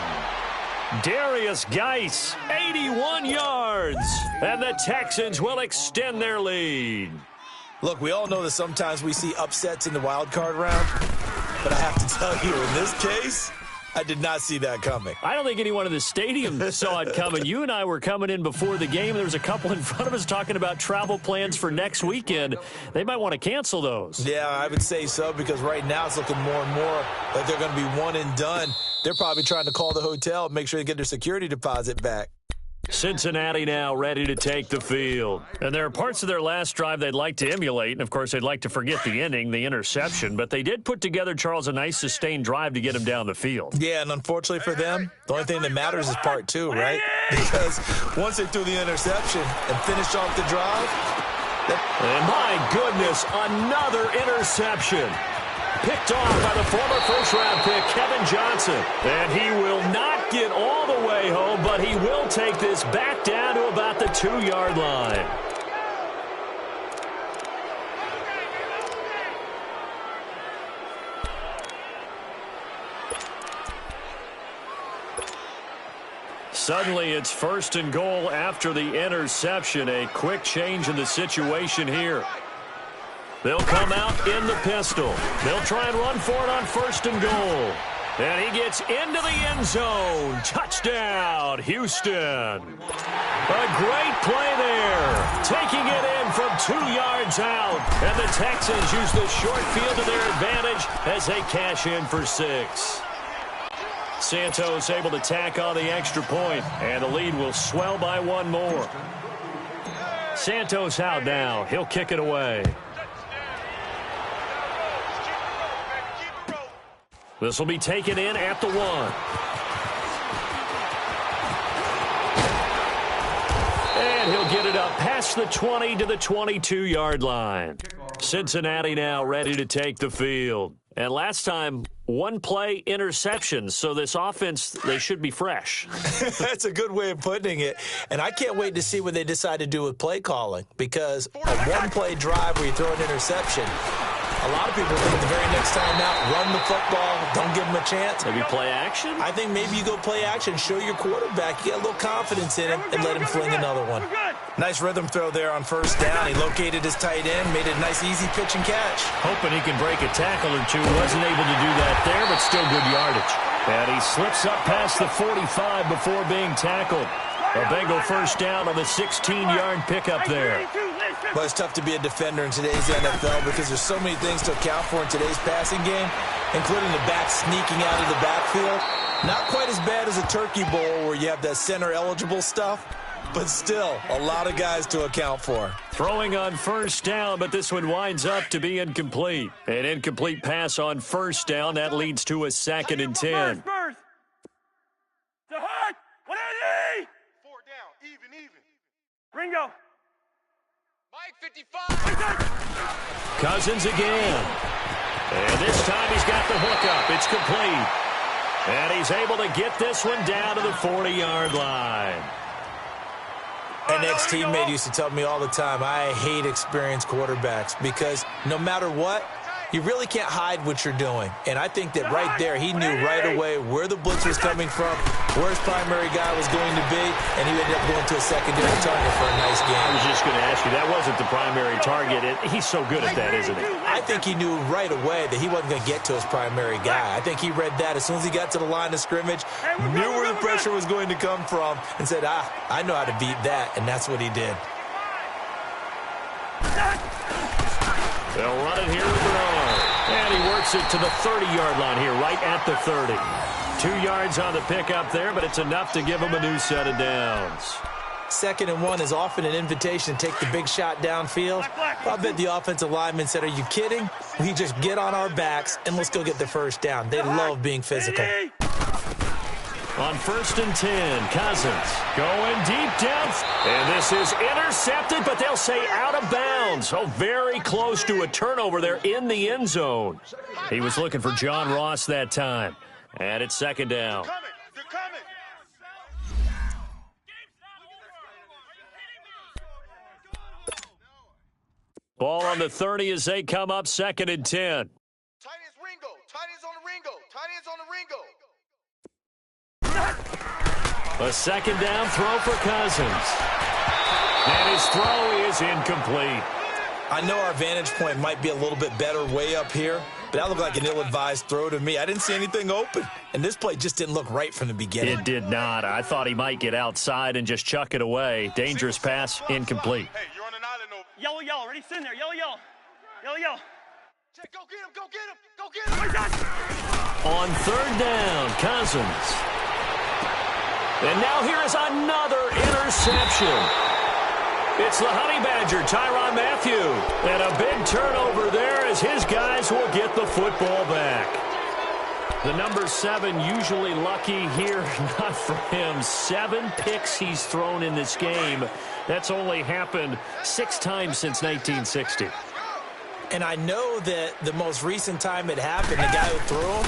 Darius Geis, 81 yards. And the Texans will extend their lead. Look, we all know that sometimes we see upsets in the wild card round. But I have to tell you, in this case, I did not see that coming. I don't think anyone in the stadium saw it coming. You and I were coming in before the game. There was a couple in front of us talking about travel plans for next weekend. They might want to cancel those. Yeah, I would say so, because right now it's looking more and more like they're going to be one and done. They're probably trying to call the hotel and make sure they get their security deposit back. Cincinnati now ready to take the field. And there are parts of their last drive they'd like to emulate, and, of course, they'd like to forget the inning, the interception. But they did put together, Charles, a nice sustained drive to get him down the field. Yeah, and unfortunately for them, the only thing that matters is part 2, right? Because once they threw the interception and finished off the drive. And my goodness, another interception. Picked off by the former first-round pick, Kevin Johnson. And he will not get all the way home, but he will take this back down to about the 2-yard line. Suddenly, it's 1st and goal after the interception. A quick change in the situation here. They'll come out in the pistol. They'll try and run for it on 1st and goal. And he gets into the end zone. Touchdown, Houston. A great play there. Taking it in from 2 yards out. And the Texans use the short field to their advantage as they cash in for 6. Santos able to tack on the extra point, and the lead will swell by 1 more. Santos out now. He'll kick it away. This will be taken in at the 1. And he'll get it up past the 20 to the 22-yard line. Cincinnati now ready to take the field. And last time, 1-play interceptions, so this offense, they should be fresh. That's a good way of putting it. And I can't wait to see what they decide to do with play calling, because a 1-play drive where you throw an interception, a lot of people think the very next time out, run the football, don't give them a chance. Maybe play action? I think maybe you go play action, show your quarterback, you get a little confidence in him, and let him fling another one. Nice rhythm throw there on 1st down. He located his tight end, made it a nice easy pitch and catch. Hoping he can break a tackle or two. Wasn't able to do that there, but still good yardage. And he slips up past the 45 before being tackled. A Bengal 1st down on the 16-yard pickup there. Well, it's tough to be a defender in today's NFL because there's so many things to account for in today's passing game, including the back sneaking out of the backfield. Not quite as bad as a turkey bowl where you have that center-eligible stuff, but still a lot of guys to account for. Throwing on 1st down, but this one winds up to be incomplete. An incomplete pass on 1st down. That leads to a 2nd and 10. To hut! 180! 4 down, even. Ringo! Mike 55! Cousins again. And this time he's got the hook up. It's complete. And he's able to get this one down to the 40-yard line. An ex-teammate used to tell me all the time, I hate experienced quarterbacks because no matter what, you really can't hide what you're doing. And I think that right there, he knew right away where the blitz was coming from, where his primary guy was going to be, and he ended up going to a secondary target for a nice game. I was just going to ask you, that wasn't the primary target. He's so good at that, isn't he? I think he knew right away that he wasn't going to get to his primary guy. I think he read that as soon as he got to the line of scrimmage, knew where the pressure was going to come from, and said, I know how to beat that, and that's what he did. They'll run it here with Bernard. And he works it to the 30-yard line here, right at the 30. 2 yards on the pickup there, but it's enough to give him a new set of downs. 2nd and 1 is often an invitation to take the big shot downfield. I bet the offensive lineman said, are you kidding? We just get on our backs and let's go get the first down. They love being physical. On 1st and 10, Cousins going deep down. And this is intercepted, but they'll say out of bounds. Oh, very close to a turnover there in the end zone. He was looking for John Ross that time. And it's 2nd down. They're coming. Ball on the 30 as they come up 2nd and 10. Tight ends Ringo. Tight ends on the Ringo. Tight ends on the Ringo. A 2nd down throw for Cousins. And his throw is incomplete. I know our vantage point might be a little bit better way up here, but that looked like an ill-advised throw to me. I didn't see anything open, and this play just didn't look right from the beginning. It did not. I thought he might get outside and just chuck it away. Dangerous pass, incomplete. Hey, you're on an island over. Yellow, yellow. Ready, sitting there. Yellow, yellow. Yellow, yellow. Check, go get him. Go get him. Go get him. On 3rd down, Cousins. And now here is another interception. It's the Honey Badger, Tyrann Mathieu. And a big turnover there as his guys will get the football back. The number 7 usually lucky here, not for him. 7 picks he's thrown in this game. That's only happened 6 times since 1960. And I know that the most recent time it happened, the guy who threw him,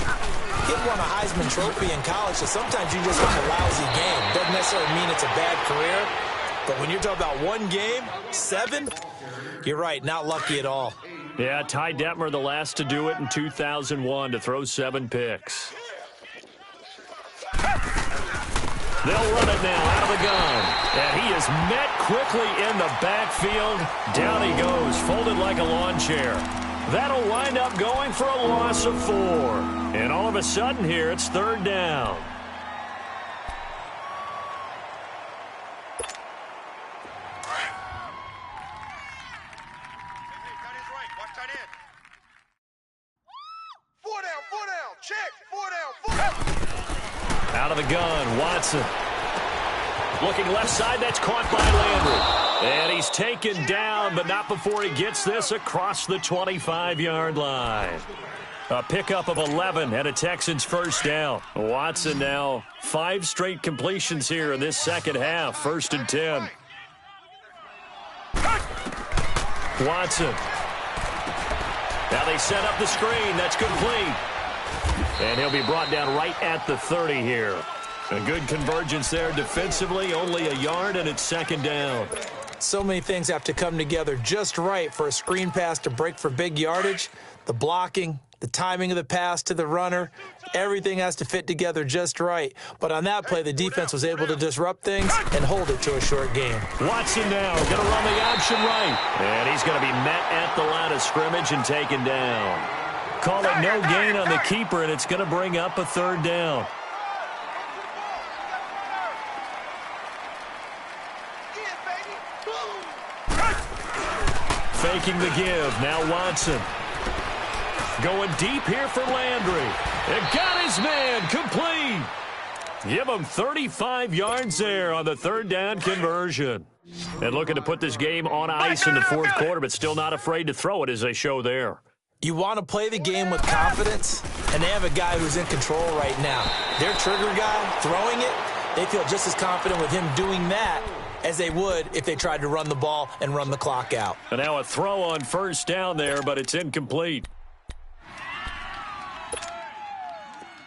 he won a Heisman Trophy in college, so sometimes you just have a lousy game. Doesn't necessarily mean it's a bad career, but when you're talking about one game, 7, you're right, not lucky at all. Yeah, Ty Detmer, the last to do it in 2001, to throw 7 picks. They'll run it now out of the gun. And he is met quickly in the backfield. Down he goes, folded like a lawn chair. That'll wind up going for a loss of 4. And all of a sudden here, it's 3rd down. Hey, tight end's right. Watch tight end. 4 down, 4 down. Check. 4 down, 4 down. Out of the gun, Watson. Looking left side, that's caught by Landry. And he's taken down, but not before he gets this across the 25-yard line. A pickup of 11 and a Texans first down. Watson now 5 straight completions here in this second half. 1st and 10. Watson. Now they set up the screen. That's complete. And he'll be brought down right at the 30 here. A good convergence there defensively, only a yard, and it's 2nd down. So many things have to come together just right for a screen pass to break for big yardage. The blocking, the timing of the pass to the runner, everything has to fit together just right. But on that play, the defense was able to disrupt things and hold it to a short game. Watson now going to run the option right. And he's going to be met at the line of scrimmage and taken down. Call it no gain on the keeper, and it's going to bring up a 3rd down. Faking the give. Now Watson. Going deep here for Landry. And got his man complete. Give him 35 yards there on the 3rd down conversion. And looking to put this game on ice in the 4th quarter, but still not afraid to throw it as they show there. You want to play the game with confidence, and they have a guy who's in control right now. Their trigger guy throwing it, they feel just as confident with him doing that as they would if they tried to run the ball and run the clock out. And now a throw on 1st down there, but it's incomplete.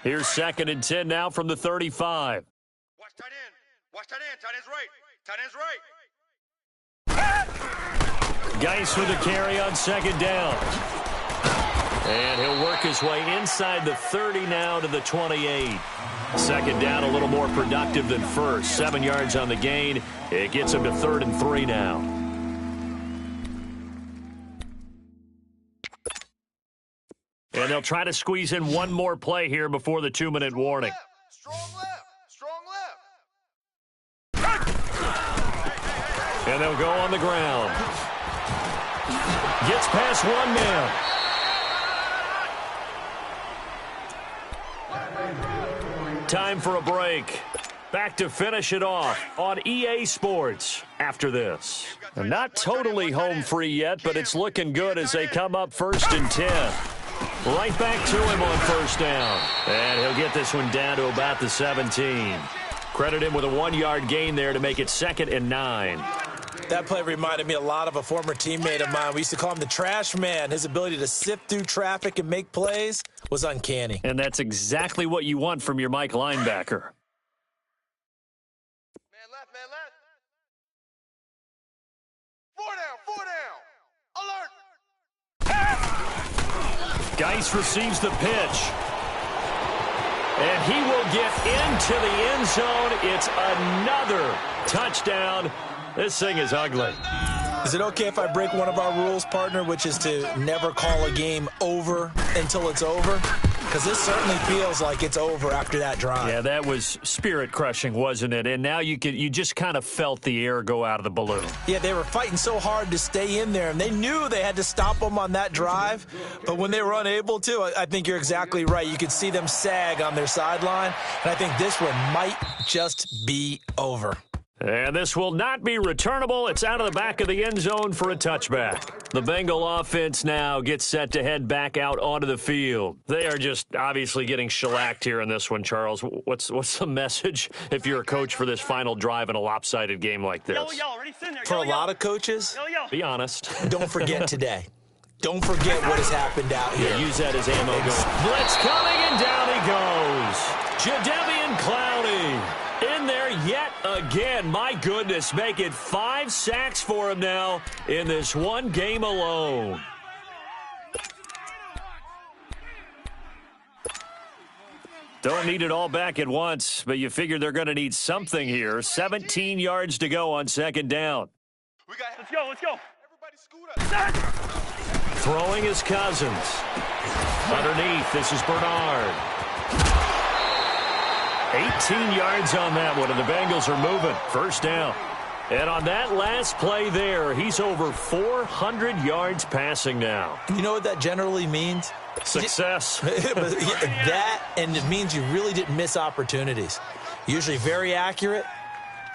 Here's 2nd and 10 now from the 35. Watch tight end. Watch tight end. Tight end's right. Tight end's right. Geis with a carry on 2nd down. And he'll work his way inside the 30 now to the 28. 2nd down, a little more productive than 1st. 7 yards on the gain. It gets him to 3rd and 3 now. And they'll try to squeeze in one more play here before the 2-minute warning. Strong left. Strong left. And they'll go on the ground. Gets past 1 man. Time for a break. back to finish it off on EA Sports after this. And not totally home free yet, but it's looking good as they come up 1st and 10. Right back to him on 1st down. And he'll get this one down to about the 17. Credit him with a 1-yard gain there to make it 2nd and 9. That play reminded me a lot of a former teammate of mine. We used to call him the trash man. His ability to sift through traffic and make plays was uncanny. And that's exactly what you want from your Mike linebacker. Man left, man left. 4 down, 4 down. Alert. Geis receives the pitch. And he will get into the end zone. It's another touchdown. This thing is ugly. Is it okay if I break one of our rules, partner, which is to never call a game over until it's over? Because this certainly feels like it's over after that drive. Yeah, that was spirit-crushing, wasn't it? And now you just kind of felt the air go out of the balloon. Yeah, they were fighting so hard to stay in there, and they knew they had to stop them on that drive. But when they were unable to, I think you're exactly right. You could see them sag on their sideline, and I think this one might just be over. And this will not be returnable. It's out of the back of the end zone for a touchback. The Bengal offense now gets set to head back out onto the field. They are just obviously getting shellacked here in this one, Charles. What's the message if you're a coach for this final drive in a lopsided game like this? Yellow, ready, send there. For a lot of coaches, Be honest. don't forget today. Don't forget what has happened out here. Yeah, use that as ammo. Blitz coming, and down he goes. Jadeveon Clowney in there yet again. My goodness, make it 5 sacks for him now in this one game alone. Don't need it all back at once, but you figure they're going to need something here. 17 yards to go on 2nd down. Let's go, let's go. Everybody scoot up. Throwing is Cousins. Underneath, this is Bernard. 18 yards on that one, and the Bengals are moving. 1st down. And on that last play there, he's over 400 yards passing now. You know what that generally means? Success. That, and it means you really didn't miss opportunities. Usually very accurate.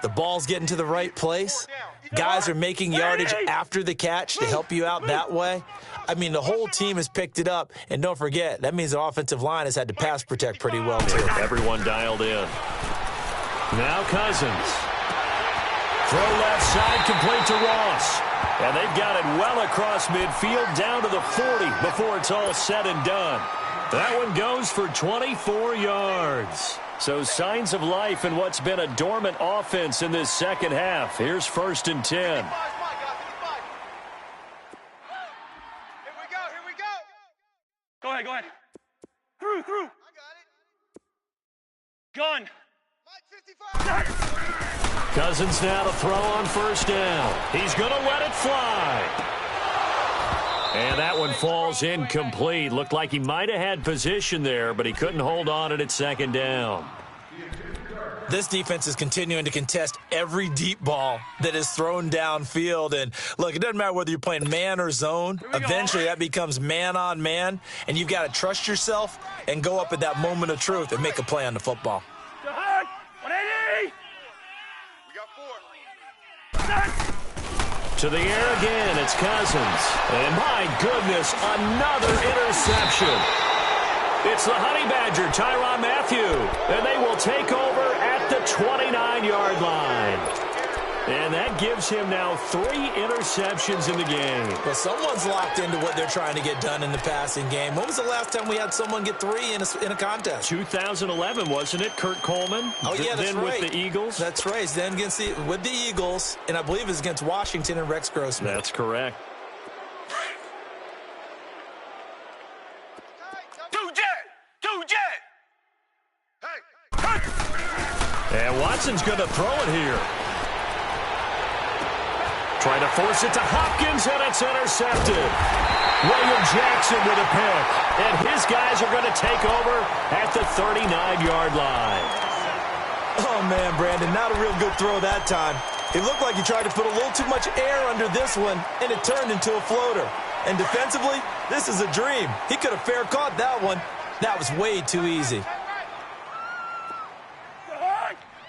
The ball's getting to the right place. Guys are making yardage after the catch to help you out that way. I mean, the whole team has picked it up. And don't forget, that means the offensive line has had to pass protect pretty well, too. Everyone dialed in. Now Cousins. Throw left side, complete to Ross. And they've got it well across midfield, down to the 40 before it's all said and done. That one goes for 24 yards. So signs of life in what's been a dormant offense in this second half. Here's 1st and 10. Here we go. Go ahead. Through. I got it. Gun. Mike 55. Cousins now to throw on 1st down. He's going to let it fly. And that one falls incomplete. Looked like he might have had position there, but he couldn't hold on it at 2nd down. This defense is continuing to contest every deep ball that is thrown downfield. And, look, it doesn't matter whether you're playing man or zone. Eventually, that becomes man on man, and you've got to trust yourself and go up at that moment of truth and make a play on the football. 180. We got 4. To the air again, it's Cousins. And my goodness, another interception. It's the Honey Badger, Tyrann Mathieu. And they will take over at the 29-yard line. And that gives him now 3 interceptions in the game. Well, someone's locked into what they're trying to get done in the passing game. When was the last time we had someone get 3 in a contest? 2011, wasn't it? Kurt Coleman? Oh, yeah, that's then right. with the Eagles? That's right. Then with the Eagles, and I believe it's against Washington and Rex Grossman. That's correct. Two jet. Hey. And Watson's going to throw it here. Trying to force it to Hopkins, and it's intercepted. William Jackson with a pick. And his guys are going to take over at the 39-yard line. Oh, man, Brandon, not a real good throw that time. It looked like he tried to put a little too much air under this one, and it turned into a floater. And defensively, this is a dream. He could have fair caught that one. That was way too easy.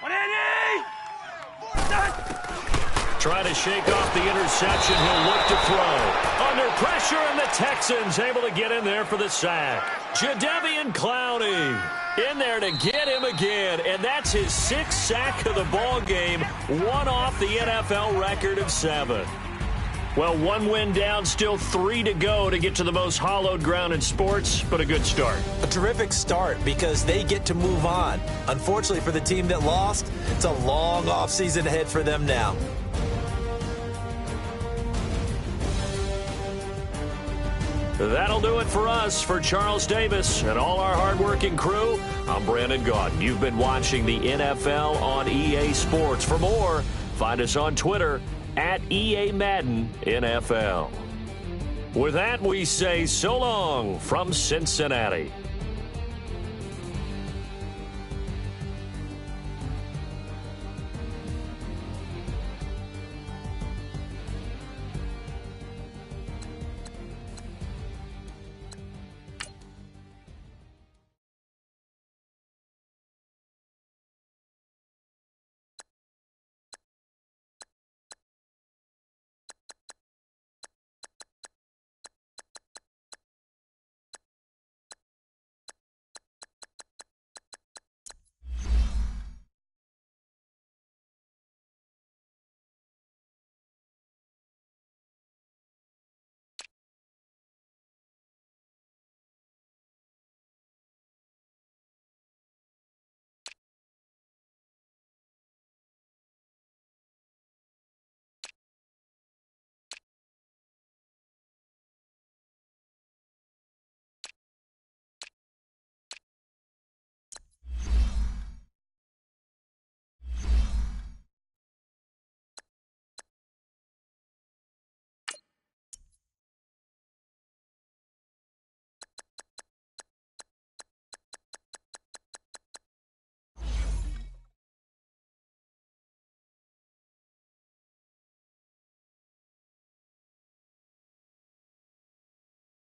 180. Trying to shake off the interception. He'll look to throw. Under pressure, and the Texans able to get in there for the sack. Jadeveon Clowney in there to get him again, and that's his 6th sack of the ball game, one off the NFL record of 7. Well, 1 win down, still 3 to go to get to the most hallowed ground in sports, but a good start. A terrific start because they get to move on. Unfortunately for the team that lost, it's a long offseason ahead for them now. That'll do it for us. For Charles Davis and all our hardworking crew, I'm Brandon Gaudin. You've been watching the NFL on EA Sports. For more, find us on Twitter at EA Madden NFL. With that, we say so long from Cincinnati.